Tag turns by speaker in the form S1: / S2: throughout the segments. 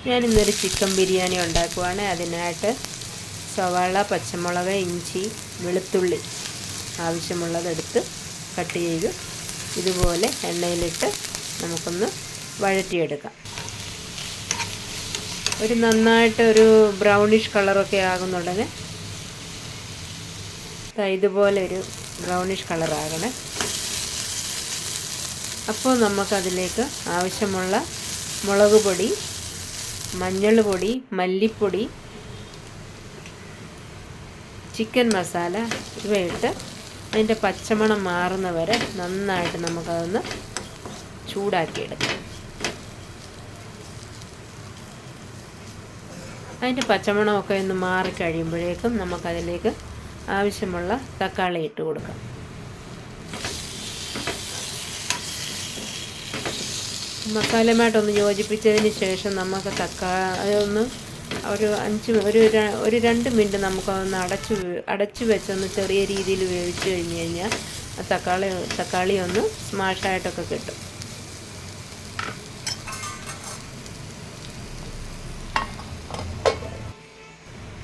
S1: ഞാനിന്നൊരു chicken biryani ഉണ്ടാക്കുവാണ്. അതിനായിട്ട് സവാള, പച്ചമുളക്, ഇഞ്ചി, വെളുത്തുള്ളി ആവശ്യമുള്ളതെടുത്ത് കട്ട് ചെയ്ത് ഇതുപോലെ എണ്ണയിലിട്ട് നമുക്കൊന്ന് വഴറ്റിയെടുക്കാം. ഒരു നന്നായിട്ടൊരു ബ്രൗണിഷ് കളറൊക്കെ ആകുന്നുടനെ ഇതുപോലെ ഒരു ബ്രൗണിഷ് കളറാകണേ. അപ്പോൾ നമുക്കതിലേക്ക് ആവശ്യമുള്ള മുളക് പൊടി, മഞ്ഞൾ പൊടി, മല്ലിപ്പൊടി, ചിക്കൻ മസാല ഇവയിട്ട് അതിൻ്റെ പച്ചമണം മാറുന്നവരെ നന്നായിട്ട് നമുക്കതൊന്ന് ചൂടാക്കിയെടുക്കാം. അതിൻ്റെ പച്ചമണമൊക്കെ ഒന്ന് മാറിക്കഴിയുമ്പോഴേക്കും നമുക്കതിലേക്ക് ആവശ്യമുള്ള തക്കാളി ഇട്ട് കൊടുക്കാം. മസാലയുമായിട്ടൊന്ന് യോജിപ്പിച്ചതിന് ശേഷം നമുക്ക് തക്കാളി ഒന്ന് ഒരു 2 മിനിറ്റ് നമുക്കൊന്ന് അടച്ചു വെച്ചൊന്ന് ചെറിയ രീതിയിൽ വേവിച്ച് കഴിഞ്ഞ് കഴിഞ്ഞാൽ തക്കാളി ഒന്ന് സ്മാഷായിട്ടൊക്കെ കിട്ടും.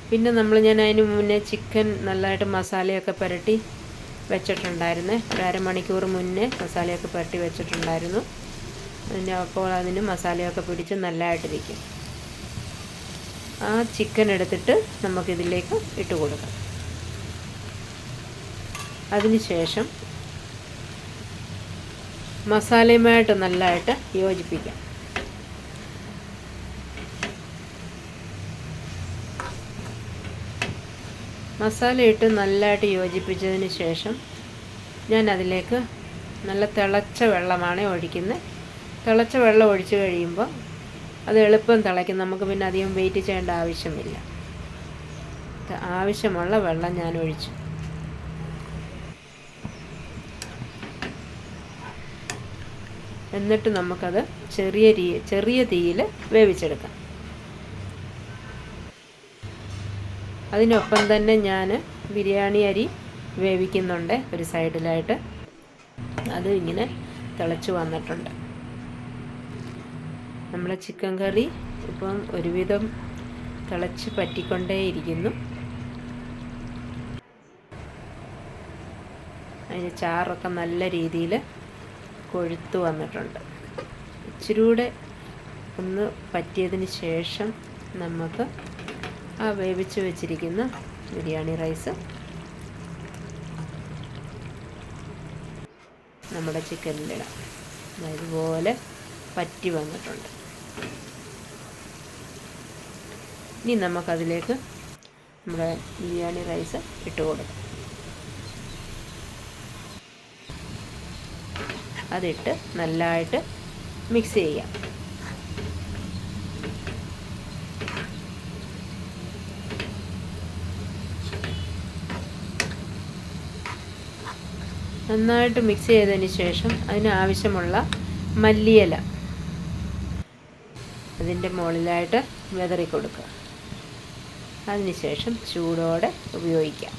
S1: പിന്നെ ഞാൻ അതിന് മുന്നേ ചിക്കൻ നല്ലതായിട്ട് മസാലയൊക്കെ പുരട്ടി വെച്ചിട്ടുണ്ടായിരുന്നു. ഒരു അരമണിക്കൂർ മുന്നേ മസാലയൊക്കെ പുരട്ടി വെച്ചിട്ടുണ്ടായിരുന്നു. അപ്പോൾ അതിന് മസാലയൊക്കെ പിടിച്ച് നല്ലതായിട്ടിരിക്കും. ആ ചിക്കൻ എടുത്തിട്ട് നമുക്കിതിലേക്ക് ഇട്ട് കൊടുക്കാം. അതിനുശേഷം മസാലയുമായിട്ട് നല്ലതായിട്ട് യോജിപ്പിക്കാം. മസാലയിട്ട് നല്ലതായിട്ട് യോജിപ്പിച്ചതിന് ശേഷം ഞാൻ അതിലേക്ക് നല്ല തിളച്ച വെള്ളമാണ് ഒഴിക്കുന്നത്. തിളച്ച വെള്ളം ഒഴിച്ച് കഴിയുമ്പോൾ അത് എളുപ്പം തിളയ്ക്കും. നമുക്ക് പിന്നെ അധികം വെയിറ്റ് ചെയ്യേണ്ട ആവശ്യമില്ല. ആവശ്യമുള്ള വെള്ളം ഞാൻ ഒഴിച്ചു. എന്നിട്ട് നമുക്കത് ചെറിയ തീയിൽ വേവിച്ചെടുക്കാം. അതിനൊപ്പം തന്നെ ഞാൻ ബിരിയാണി അരി വേവിക്കുന്നുണ്ട് ഒരു സൈഡിലായിട്ട്. അത് ഇങ്ങനെ തിളച്ച് വന്നിട്ടുണ്ട്. നമ്മളെ ചിക്കൻ കറി ഇപ്പം ഒരുവിധം തിളച്ച് പറ്റിക്കൊണ്ടേയിരിക്കുന്നു. അതിന് ചാറൊക്കെ നല്ല രീതിയിൽ കൊഴുത്ത് വന്നിട്ടുണ്ട്. ഇച്ചിരി കൂടെ ഒന്ന് പറ്റിയതിന് ശേഷം നമുക്ക് ആ വേവിച്ച് വെച്ചിരിക്കുന്ന ബിരിയാണി റൈസ് നമ്മുടെ ചിക്കനിലിടാം. ഇതുപോലെ പറ്റി വന്നിട്ടുണ്ട്. ഇനി നമുക്കതിലേക്ക് നമ്മുടെ ബിരിയാണി റൈസ് ഇട്ട് കൊടുക്കാം. അതിട്ട് നല്ലതായിട്ട് മിക്സ് ചെയ്യാം. നന്നായിട്ട് മിക്സ് ചെയ്തതിന് ശേഷം അതിനാവശ്യമുള്ള മല്ലിയില അതിൻ്റെ മുകളിലായിട്ട് വിതറി കൊടുക്കുക. അതിനുശേഷം ചൂടോടെ ഉപയോഗിക്കാം.